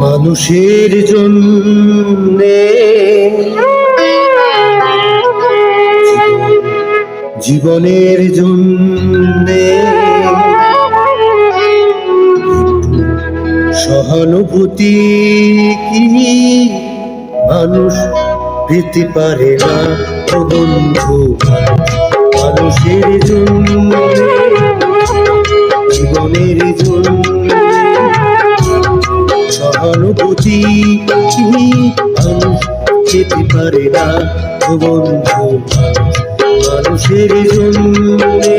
মানুষের জন্যে জীবনের জন্যে সহানুভূতি কি মানুষ পেতে পারে না ও বন্ধু। মানুষের জন্যে জীবনের জন্যে সহানুভূতি কি মানুষ পেতে পারে না ও বন্ধু। মানুষের জন্যে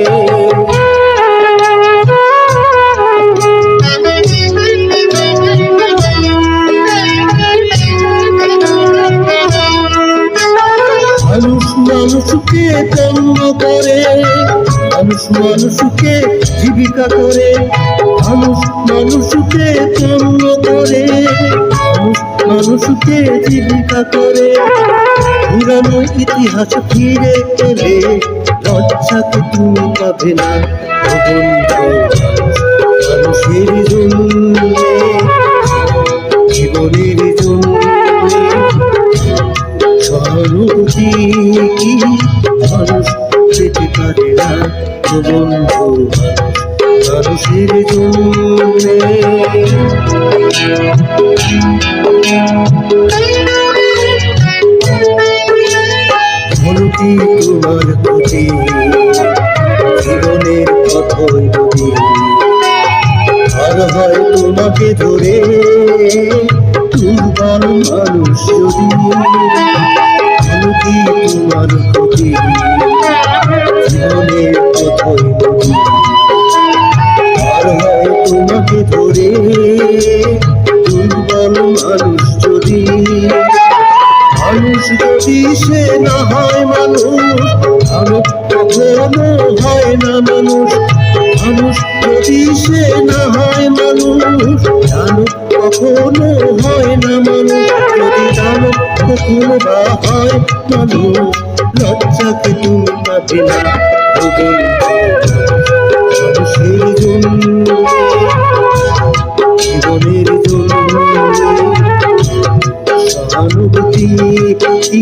মানুষ মানুষকে পণ্য করে, মানুষ মানুষকে জীবিকা করে, মানুষ মানুষকে পণ্য করে, মানুষ মানুষকে জীবিকা করে। পুরানো ইতিহাস ফিরে এলে লজ্জাকে তুমি পাবে না ও বন্ধু। মানুষের জন্যে জীবনের জন্যে সহানুভূতি কি মানুষ পেতে পারে না ও বন্ধু। মানুষের জন্যে মনটি তোমার প্রতি জীবনের কথাই বলি, আর হয় তোমাকে ধরে দুর্বল মানুষ যদি। মনটি তোমার প্রতি জীবনের কথাই বলি, আর হয় তোমাকে ধরে দুর্বল মানুষ যদি। মানুষ যদি সে না হয় মানুষ, মানুষ কখনো হয় না মানুষ। মানুষ যদি সে না হয় মানুষ, দানব কখনো হয় না মানুষ। যদি দানব কখনো বা হয় মানুষ, লজ্জাকে তুমি পাবে না ও বন্ধু। মানুষের জন্যে জীবনের জন্যে সহানুভূতি কি